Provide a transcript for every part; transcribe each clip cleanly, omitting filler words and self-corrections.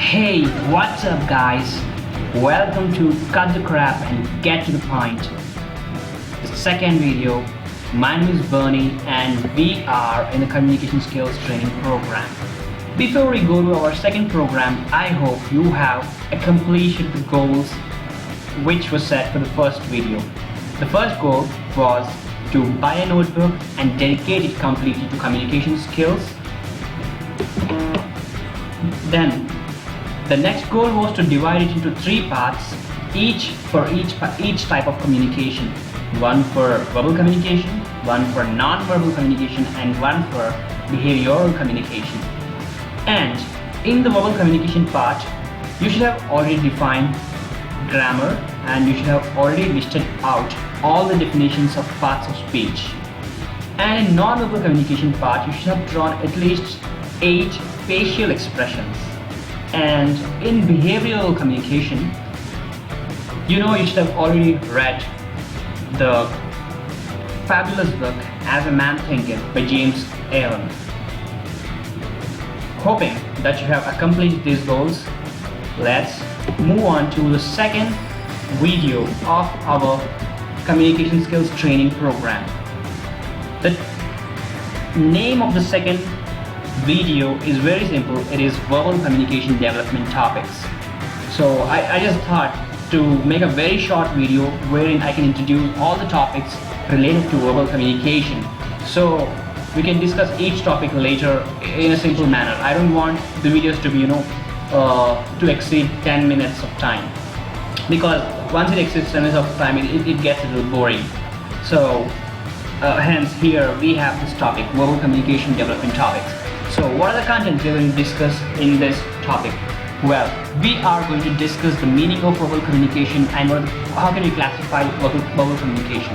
Hey, what's up guys? Welcome to Cut the Crap and Get to the Point. The second video. My name is Bernie and we are in the Communication Skills Training Program. Before we go to our second program, I hope you have accomplished the goals which was set for the first video. The first goal was to buy a notebook and dedicate it completely to communication skills. Then the next goal was to divide it into three parts, each type of communication. One for verbal communication, one for non-verbal communication, and one for behavioral communication. And in the verbal communication part, you should have already defined grammar and you should have already listed out all the definitions of parts of speech. And in non-verbal communication part, you should have drawn at least 8 facial expressions. And in behavioral communication, you should have already read the fabulous book As a Man Thinketh by James Allen. Hoping that you have accomplished these goals, let's move on to the second video of our communication skills training program. The name of the second video is very simple. It is verbal communication development topics. So I just thought to make a very short video wherein I can introduce all the topics related to verbal communication, so we can discuss each topic later in a simple manner. I don't want the videos to be to exceed 10 minutes of time, because once it exceeds 10 minutes of time it gets a little boring. So hence here we have this topic, verbal communication development topics. So what are the contents we are going to discuss in this topic? Well, we are going to discuss the meaning of verbal communication and how can we classify verbal communication.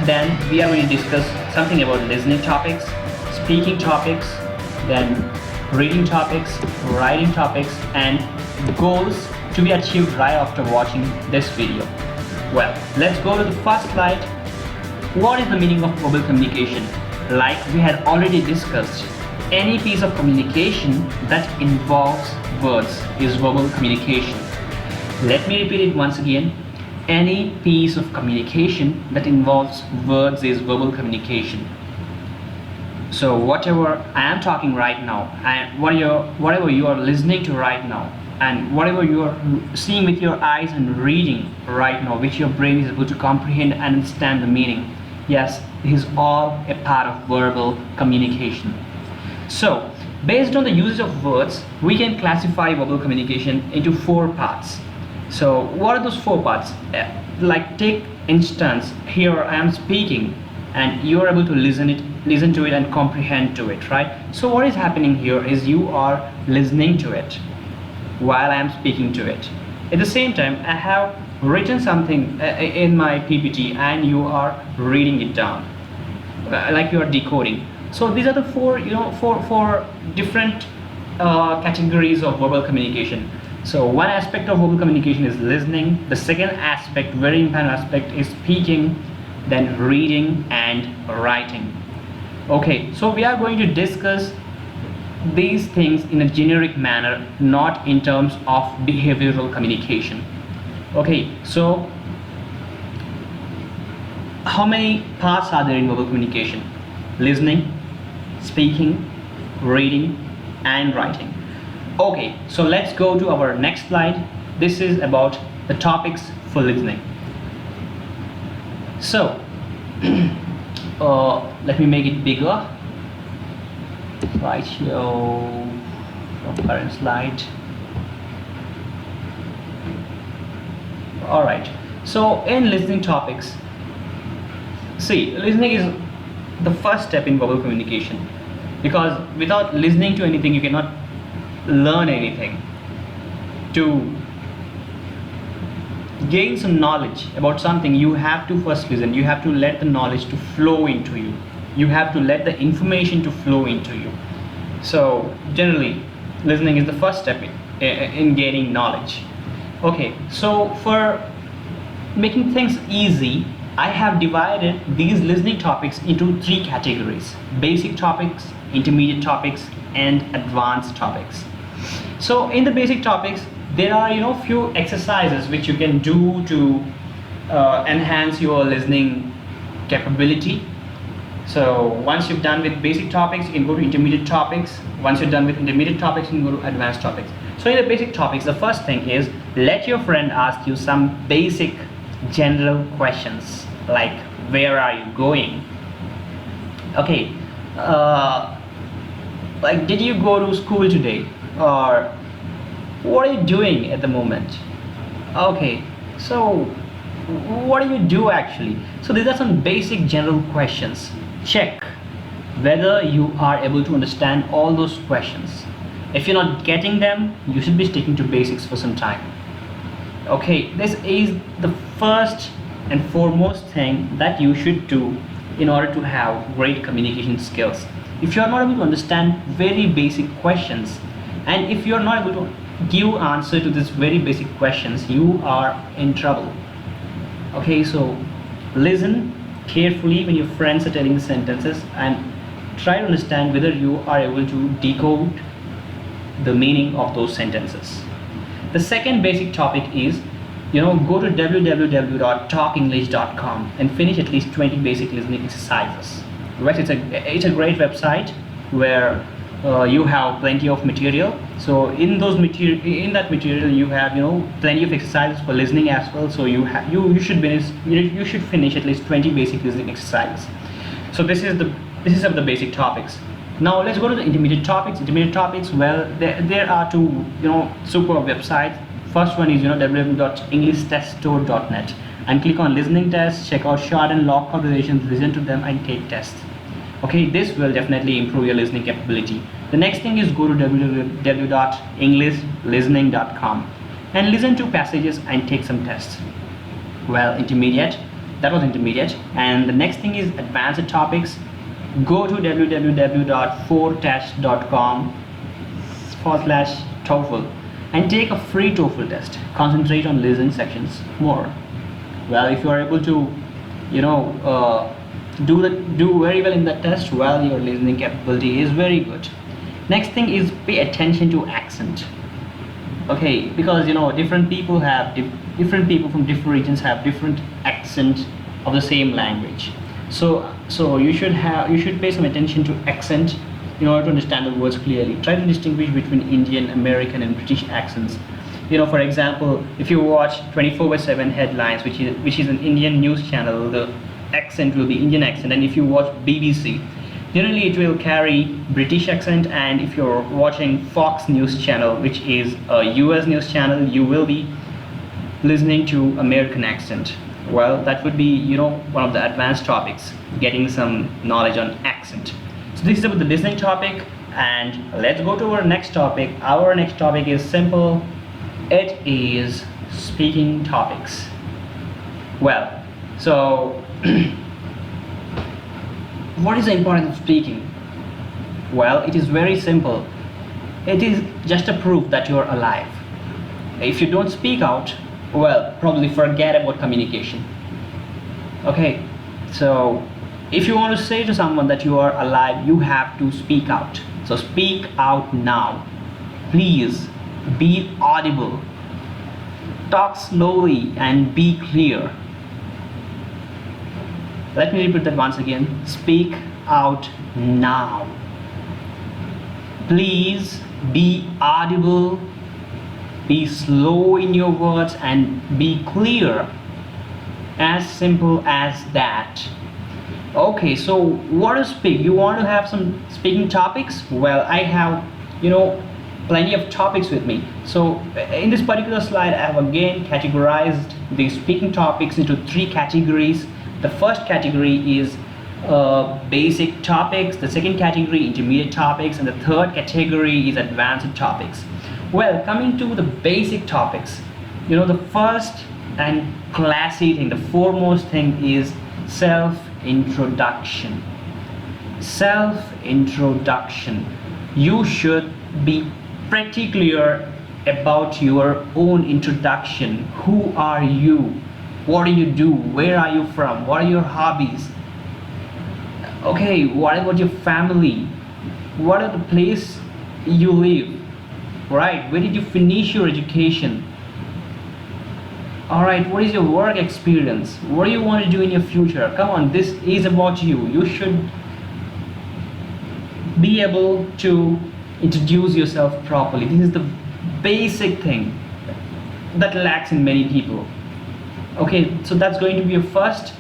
Then we are going to discuss something about listening topics, speaking topics, then reading topics, writing topics, and goals to be achieved right after watching this video. Well, let's go to the first slide. What is the meaning of verbal communication? Like we had already discussed, any piece of communication that involves words is verbal communication. Let me repeat it once again. Any piece of communication that involves words is verbal communication. So whatever I am talking right now, and whatever you are listening to right now, and whatever you are seeing with your eyes and reading right now, which your brain is able to comprehend and understand the meaning, yes, this is all a part of verbal communication. So based on the usage of words, we can classify verbal communication into 4 parts. So what are those 4 parts? Like take instance, here I am speaking and you are able to listen to it and comprehend to it, right? So what is happening here is you are listening to it while I am speaking to it. At the same time, I have written something in my PPT and you are reading it down, like you are decoding. So these are the 4 different categories of verbal communication. So one aspect of verbal communication is listening. The second aspect, very important aspect, is speaking, then reading and writing. Okay, so we are going to discuss these things in a generic manner, not in terms of behavioral communication. Okay, so how many parts are there in verbal communication? Listening, speaking, reading and writing. Okay, so let's go to our next slide. This is about the topics for listening. So let me make it bigger. Right here from current slide. Alright, so in listening topics, see, listening is the first step in verbal communication, because without listening to anything you cannot learn anything. To gain some knowledge about something, you have to first listen. You have to let the knowledge to flow into you. You have to let the information to flow into you. So generally listening is the first step in gaining knowledge. Okay, so for making things easy, I have divided these listening topics into 3 categories: basic topics, intermediate topics and advanced topics. So in the basic topics, there are few exercises which you can do to enhance your listening capability. So once you've done with basic topics, you can go to intermediate topics. Once you're done with intermediate topics, you can go to advanced topics. So in the basic topics, the first thing is, let your friend ask you some basic general questions like, where are you going? Okay, like, did you go to school today? Or what are you doing at the moment? Okay, so what do you do actually? So these are some basic general questions. Check whether you are able to understand all those questions. If you're not getting them, you should be sticking to basics for some time. Okay, this is the first and foremost thing that you should do in order to have great communication skills. If you are not able to understand very basic questions, and if you are not able to give answer to these very basic questions, you are in trouble. Okay, so listen carefully when your friends are telling sentences and try to understand whether you are able to decode the meaning of those sentences. The second basic topic is, go to www.talkenglish.com and finish at least 20 basic listening exercises. Right, it's a great website where you have plenty of material. So in that material you have plenty of exercises for listening as well. So you should finish at least 20 basic listening exercises. So this is of the basic topics. Now let's go to the intermediate topics. Well, there are two superb websites. First one is www.englishteststore.net, and click on listening tests. Check out short and long conversations, listen to them and take tests. Okay, this will definitely improve your listening capability. The next thing is, go to www.englishlistening.com and listen to passages and take some tests. Well, that was intermediate. And the next thing is advanced topics. Go to www.fortest.com/TOEFL and take a free TOEFL test. Concentrate on listening sections more. Well, if you are able to do very well in that test, well, your listening capability is very good. Next thing is, pay attention to accent. Okay, because different people from different regions have different accent of the same language. So you should pay some attention to accent in order to understand the words clearly. Try to distinguish between Indian, American and British accents. For example, if you watch 24/7 headlines, which is an Indian news channel, the accent will be Indian accent. And if you watch BBC, generally it will carry British accent. And if you're watching Fox News channel, which is a US news channel, you will be listening to American accent. Well, that would be one of the advanced topics, getting some knowledge on accent. So this is about the listening topic, and let's go to our next topic. Our next topic is simple. It is speaking topics. Well, so what is the importance of speaking? Well, it is very simple. It is just a proof that you're alive. If you don't speak out, well, probably forget about communication. Okay, so if you want to say to someone that you are alive, you have to speak out. So speak out now. Please be audible. Talk slowly and be clear. Let me repeat that once again. Speak out now. Please be audible. Be slow in your words and be clear. As simple as that. Okay, so what to speak? You want to have some speaking topics? Well, I have plenty of topics with me. So in this particular slide, I have again categorized the speaking topics into 3 categories. The first category is basic topics, the second category intermediate topics, and the third category is advanced topics. Well, coming to the basic topics, the first and classy thing, the foremost thing is self-introduction. Self-introduction. You should be pretty clear about your own introduction. Who are you? What do you do? Where are you from? What are your hobbies? Okay, what about your family? What are the place you live? Right, where did you finish your education? All right, what is your work experience? What do you want to do in your future? Come on, this is about you. You should be able to introduce yourself properly. This is the basic thing that lacks in many people. Okay, so that's going to be your first,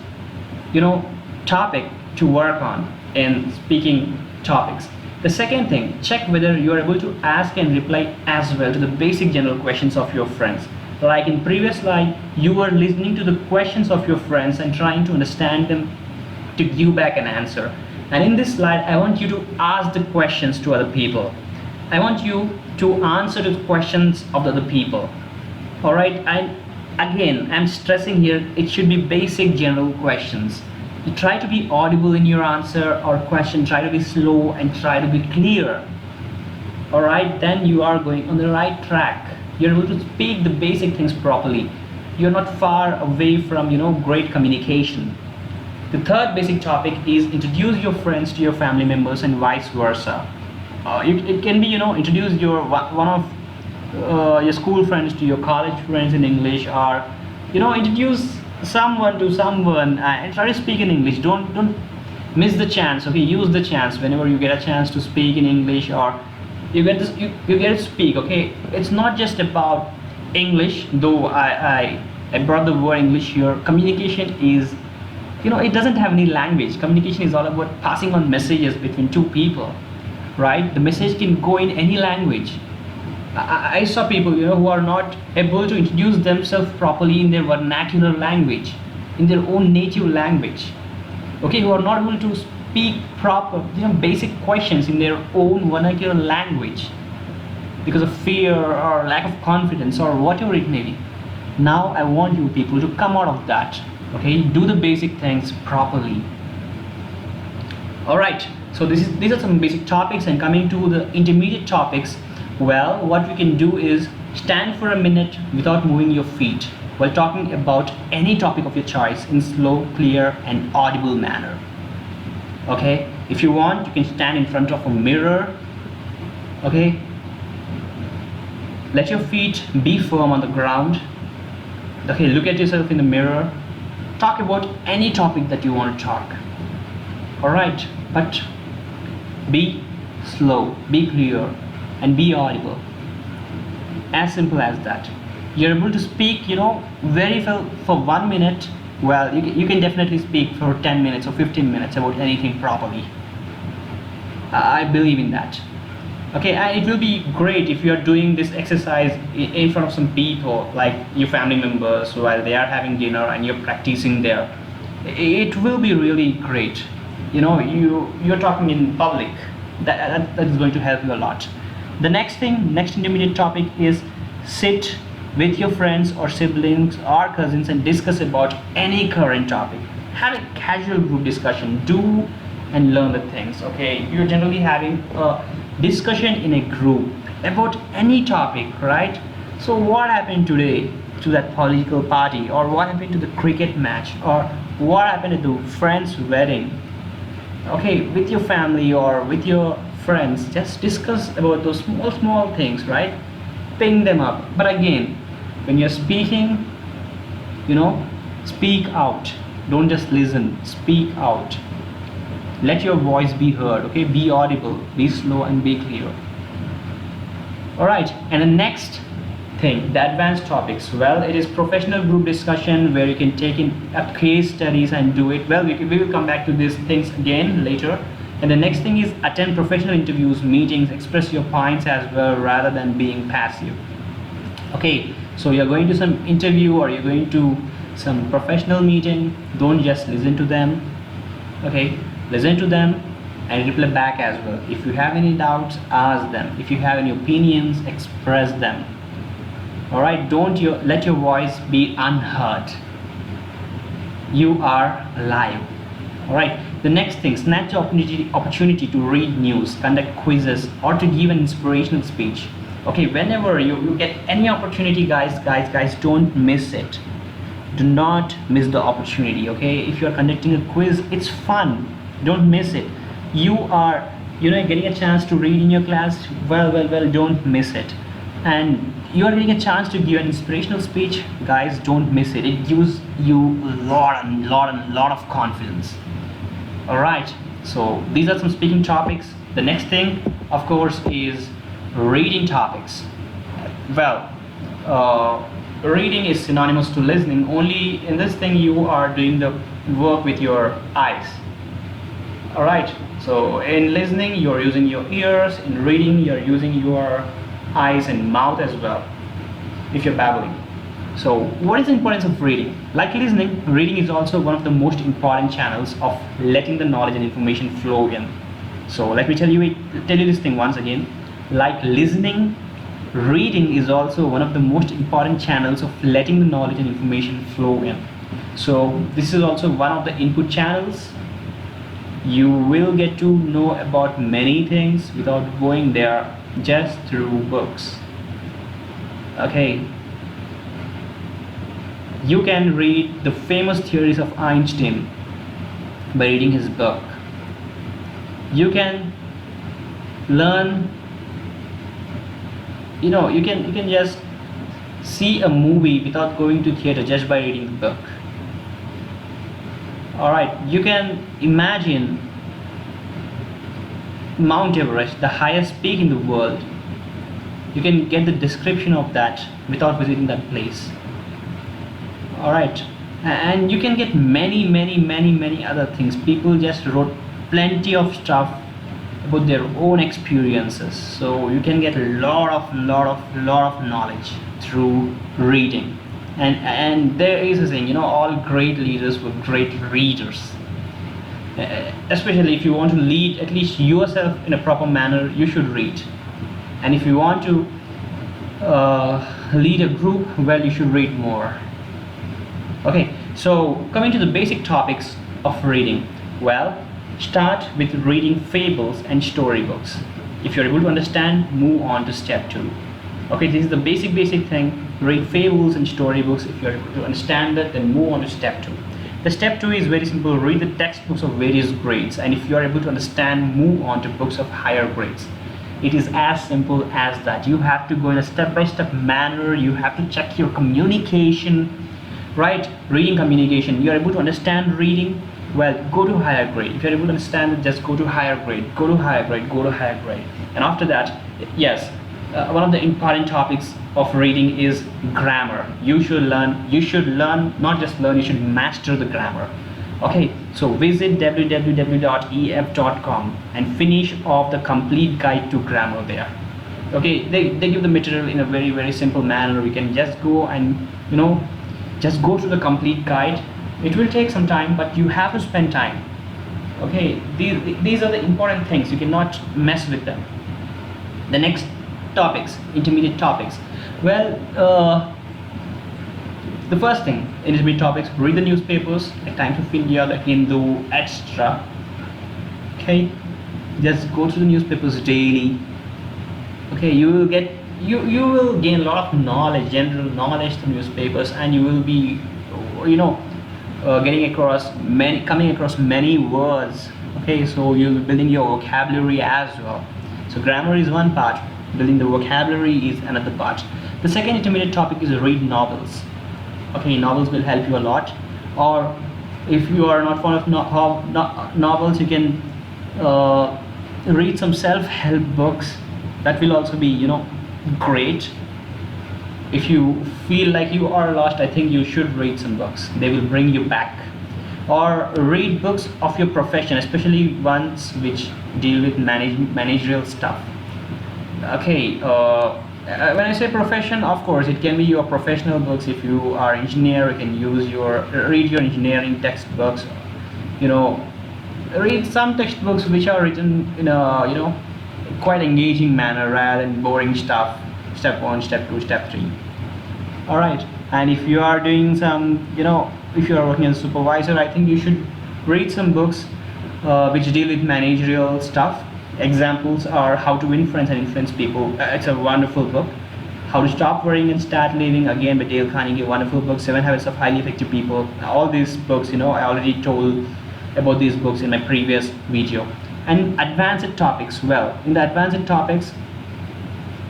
topic to work on in speaking topics. The second thing, check whether you are able to ask and reply as well to the basic general questions of your friends. Like in previous slide, you were listening to the questions of your friends and trying to understand them to give back an answer. And in this slide, I want you to ask the questions to other people. I want you to answer the questions of the other people. All right, and again, I'm stressing here, it should be basic general questions. You try to be audible in your answer or question, try to be slow and try to be clear. All right, then you are going on the right track. You're able to speak the basic things properly. You're not far away from, great communication. The third basic topic is introduce your friends to your family members and vice versa. It can be, introduce one of your school friends to your college friends in English, or introduce someone to someone and try to speak in English. Don't miss the chance. Okay, use the chance whenever you get a chance to speak in English, or you get to speak. Okay, it's not just about English, though I brought the word English here. Communication is, it doesn't have any language. Communication is all about passing on messages between two people, right? The message can go in any language. I saw people, who are not able to introduce themselves properly in their vernacular language, in their own native language. Okay, who are not able to speak proper, basic questions in their own vernacular language because of fear or lack of confidence or whatever it may be. Now I want you people to come out of that. Okay, do the basic things properly. All right, so these are some basic topics, and coming to the intermediate topics. Well, what we can do is stand for a minute without moving your feet while talking about any topic of your choice in slow, clear, and audible manner. Okay, if you want, you can stand in front of a mirror. Okay, let your feet be firm on the ground. Okay, look at yourself in the mirror. Talk about any topic that you want to talk. All right, but be slow, be clear, and be audible. As simple as that. You're able to speak, very well for 1 minute. Well, you can definitely speak for 10 minutes or 15 minutes about anything properly. I believe in that. Okay, and it will be great if you are doing this exercise in front of some people, like your family members, while they are having dinner and you're practicing there. It will be really great. You're talking in public. That is going to help you a lot. The next intermediate topic is sit with your friends or siblings or cousins and discuss about any current topic. Have a casual group discussion. Do and learn the things. Okay, you're generally having a discussion in a group about any topic, right? So what happened today to that political party, or what happened to the cricket match, or what happened to the friend's wedding? Okay, with your family or with your friends, just discuss about those small things, right? Ping them up. But again, when you're speaking, speak out. Don't just listen, speak out. Let your voice be heard. Okay, be audible, be slow, and be clear. All right, and the next thing, the advanced topics. Well, it is professional group discussion where you can take in case studies and do it. Well, we will come back to these things again later. And the next thing is attend professional interviews, meetings, express your points as well rather than being passive. Okay, so you're going to some interview or you're going to some professional meeting, don't just listen to them. Okay, listen to them and reply back as well. If you have any doubts, ask them. If you have any opinions, express them. All right, don't let your voice be unheard. You are alive. All right, the next thing, snatch the opportunity to read news, conduct quizzes, or to give an inspirational speech. Okay, whenever you get any opportunity, guys, don't miss it. Do not miss the opportunity. Okay, if you are conducting a quiz, it's fun. Don't miss it. You are getting a chance to read in your class. Well, don't miss it. and you are getting a chance to give an inspirational speech. Guys, don't miss it. It gives you a lot of confidence. All right, so these are some speaking topics. The next thing, of course, is reading topics. Well, reading is synonymous to listening. Only in this thing you are doing the work with your eyes. All right, so in listening you're using your ears, in reading you're using your eyes and mouth as well, if you're babbling. So what is the importance of reading? Like listening, reading is also one of the most important channels of letting the knowledge and information flow in. So let me tell you this thing once again. Like listening, reading is also one of the most important channels of letting the knowledge and information flow in. So this is also one of the input channels. You will get to know about many things without going there, just through books. Okay, you can read the famous theories of Einstein by reading his book. You can learn, you can just see a movie without going to theater, just by reading the book. Alright, you can imagine Mount Everest, the highest peak in the world. You can get the description of that without visiting that place. Alright, and you can get many other things. People just wrote plenty of stuff about their own experiences, so you can get a lot of knowledge through reading. And there is a saying, all great leaders were great readers. Especially if you want to lead at least yourself in a proper manner, you should read. And if you want to lead a group, well, you should read more. Okay, so coming to the basic topics of reading. Well, start with reading fables and storybooks. If you're able to understand, move on to step 2. Okay, this is the basic thing. Read fables and storybooks. If you're able to understand that, then move on to step 2. The step 2 is very simple. Read the textbooks of various grades, and if you are able to understand, move on to books of higher grades. It is as simple as that. You have to go in a step-by-step manner. You have to check your communication, right? Reading communication. You are able to understand reading, well, go to higher grade. If you're able to understand it, just go to higher grade, go to higher grade, go to higher grade. And after that, yes, one of the important topics of reading is grammar. You should learn, not just learn, you should master the grammar. Okay, so visit www.ef.com and finish off the complete guide to grammar there. Okay, they give the material in a very simple manner. We can just go and just go through the complete guide. It will take some time, but you have to spend time. Okay, these are the important things. You cannot mess with them. The next topics, intermediate topics. Well, the first thing, intermediate topics, read the newspapers like Times of India, the Hindu, etc. Okay, just go to the newspapers daily. Okay, you will get you will gain a lot of knowledge, general knowledge through newspapers, and you will be coming across many words. Okay, so you'll be building your vocabulary as well. So grammar is one part, building the vocabulary is another part. The second intermediate topic is read novels. Okay, novels will help you a lot. Or if you are not fond of novels, you can read some self-help books. That will also be great. If you feel like you are lost, I think you should read some books. They will bring you back. Or read books of your profession, especially ones which deal with managerial stuff. Okay, when I say profession, of course it can be your professional books. If you are engineer, you can read your engineering textbooks. Read some textbooks which are written in a quite engaging manner rather than boring stuff. Step 1, step 2, step 3. All right, and if you are doing some if you are working as a supervisor, I think you should read some books which deal with managerial stuff. Examples are How to Win Friends and Influence People. It's a wonderful book. How to Stop Worrying and Start Living, again by Dale Carnegie, a wonderful book. 7 Habits of Highly Effective People. All these books, I already told about these books in my previous video. And advanced topics. Well, in the advanced topics,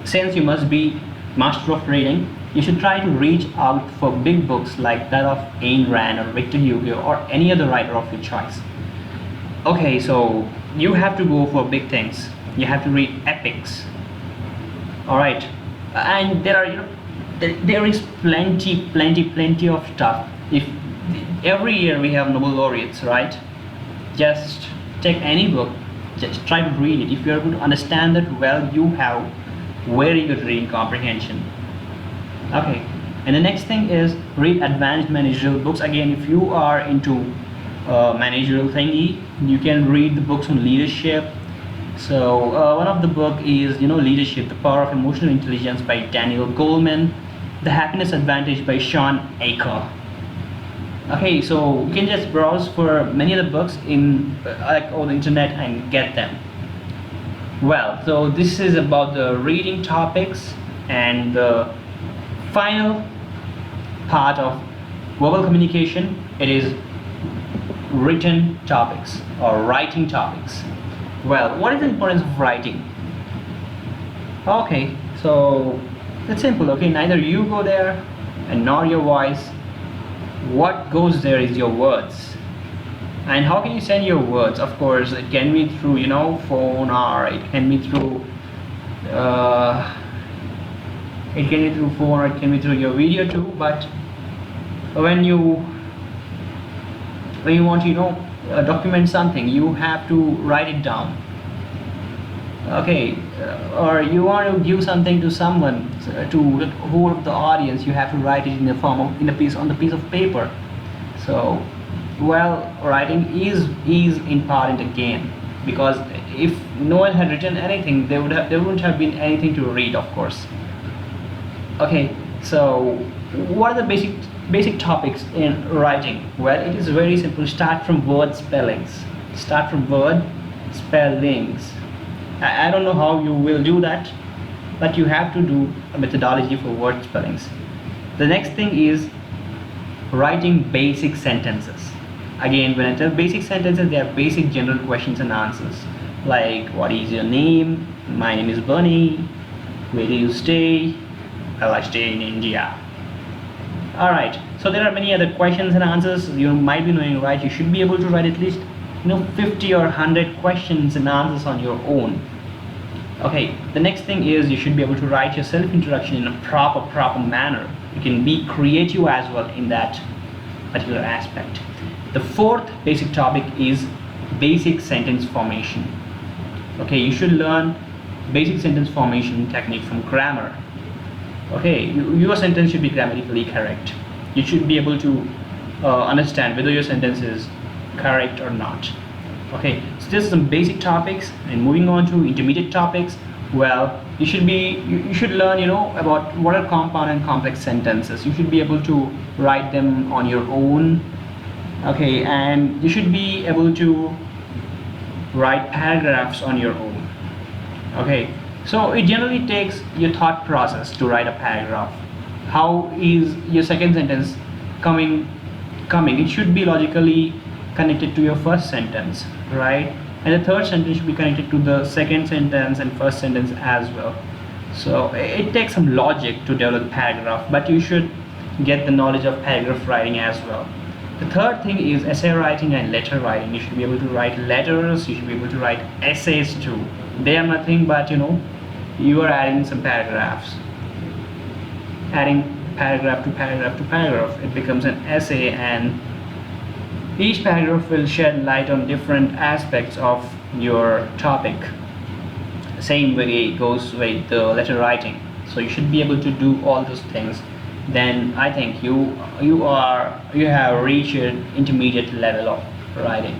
since you must be master of reading, you should try to reach out for big books like that of Ayn Rand or Victor Hugo or any other writer of your choice. Okay, so you have to go for big things. You have to read epics. All right, and there are, there is plenty of stuff. If every year we have Nobel laureates, right? Just take any book, just try to read it. If you are able to understand it well, you have very good reading comprehension. Okay, and the next thing is read advanced managerial books. Again, if you are into managerial thingy, you can read the books on leadership. So one of the book is Leadership: The Power of Emotional Intelligence by Daniel Goleman, The Happiness Advantage by Sean Aker. Okay, so you can just browse for many other books in on the internet and get them. Well, so this is about the reading topics, and the final part of verbal communication, it is written topics or writing topics. Well, what is the importance of writing? Okay, so it's simple. Okay, neither you go there and nor your voice. What goes there is your words. And how can you send your words? Of course, it can be through phone, or it can be through phone, or it can be through your video too. But when you want to document something, you have to write it down. Okay, or you want to give something to someone, to the whole of the audience, you have to write it in the form of on the piece of paper. So, well, writing is important again, because if no one had written anything, there wouldn't have been anything to read, of course. Okay, so what are the basic topics in writing? Well, it is very simple. Start from word spellings. Start from word spellings. I don't know how you will do that, but you have to do a methodology for word spellings. The next thing is writing basic sentences. Again, when I tell basic sentences, they are basic general questions and answers, like what is your name? My name is Bunny. Where do you stay? Well, I stay in India. Alright, so there are many other questions and answers you might be knowing, right? You should be able to write at least 50 or 100 questions and answers on your own. Okay, the next thing is you should be able to write your self-introduction in a proper manner. You can be creative as well in that particular aspect. The fourth basic topic is basic sentence formation. Okay, you should learn basic sentence formation technique from grammar. Okay, your sentence should be grammatically correct. You should be able to understand whether your sentence is correct or not. Okay, so there's some basic topics, and moving on to intermediate topics. Well, you should learn about what are compound and complex sentences. You should be able to write them on your own. Okay, and you should be able to write paragraphs on your own. Okay, so it generally takes your thought process to write a paragraph. How is your second sentence coming? It should be logically connected to your first sentence, right? And the third sentence should be connected to the second sentence and first sentence as well. So it takes some logic to develop a paragraph, but you should get the knowledge of paragraph writing as well. The third thing is essay writing and letter writing. You should be able to write letters, you should be able to write essays too. They are nothing but you are adding some paragraphs. Adding paragraph to paragraph to paragraph, it becomes an essay, and each paragraph will shed light on different aspects of your topic. Same way goes with the letter writing. So you should be able to do all those things. Then I think you have reached an intermediate level of writing.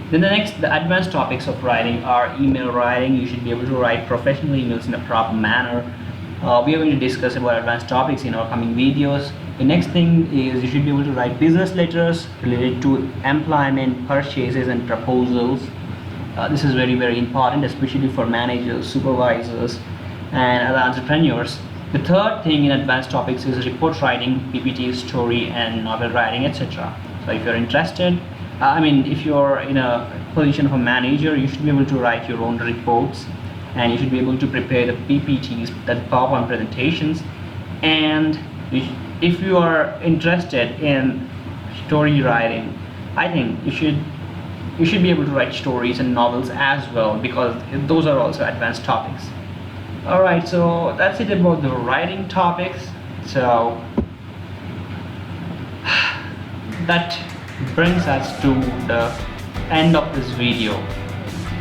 Then the advanced topics of writing are email writing. You should be able to write professional emails in a proper manner. We are going to discuss about advanced topics in our coming videos. The next thing is you should be able to write business letters related to employment, purchases and proposals. This is very important, especially for managers, supervisors and other entrepreneurs. The third thing in advanced topics is report writing, PPT, story and novel writing, etc. So if you're interested, if you're in a position of a manager, you should be able to write your own reports, and you should be able to prepare the PPTs, that PowerPoint presentations, And if you are interested in story writing, I think you should be able to write stories and novels as well, because those are also advanced topics. Alright, so that's it about the writing topics. So that brings us to the end of this video.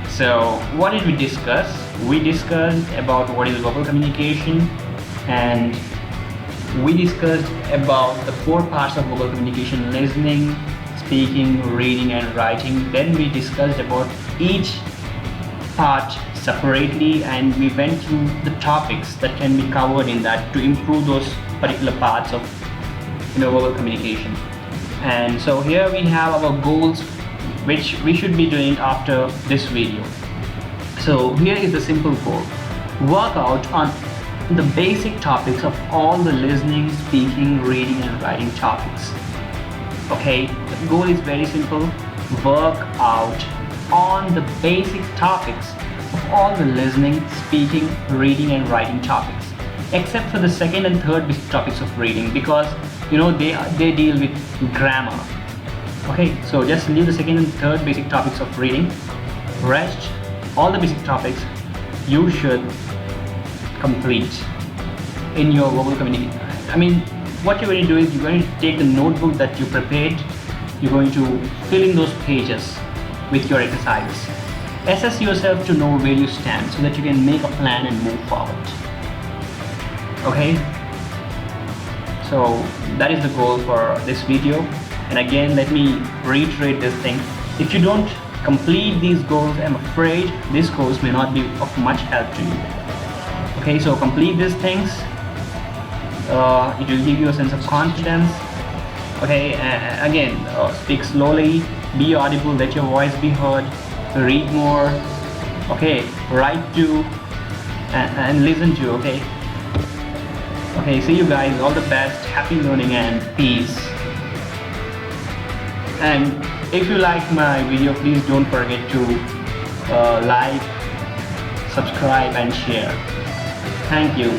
So what did we discuss? We discussed about what is verbal communication, and we discussed about the 4 parts of verbal communication: listening, speaking, reading and writing. Then we discussed about each part separately, and we went through the topics that can be covered in that to improve those particular parts of verbal communication. And so here we have our goals, which we should be doing after this video. So here is the simple goal: work out on the basic topics of all the listening, speaking, reading and writing topics. Okay, the goal is very simple: work out on the basic topics of all the listening, speaking, reading and writing topics, except for the second and third basic topics of reading, because they deal with grammar. Okay, so just leave the second and third basic topics of reading. Rest, all the basic topics you should complete in your verbal communication. I mean, what you're going to do is you're going to take the notebook that you prepared, you're going to fill in those pages with your exercises. Assess yourself to know where you stand so that you can make a plan and move forward. Okay, so that is the goal for this video. And again, let me reiterate this thing: if you don't complete these goals, I'm afraid this course may not be of much help to you. Okay, so complete these things. It will give you a sense of confidence. Okay, again, speak slowly, be audible, let your voice be heard, read more. Okay, write to and listen to. Okay, see you guys, all the best, happy learning and peace. And if you like my video, please don't forget to like, subscribe and share. Thank you.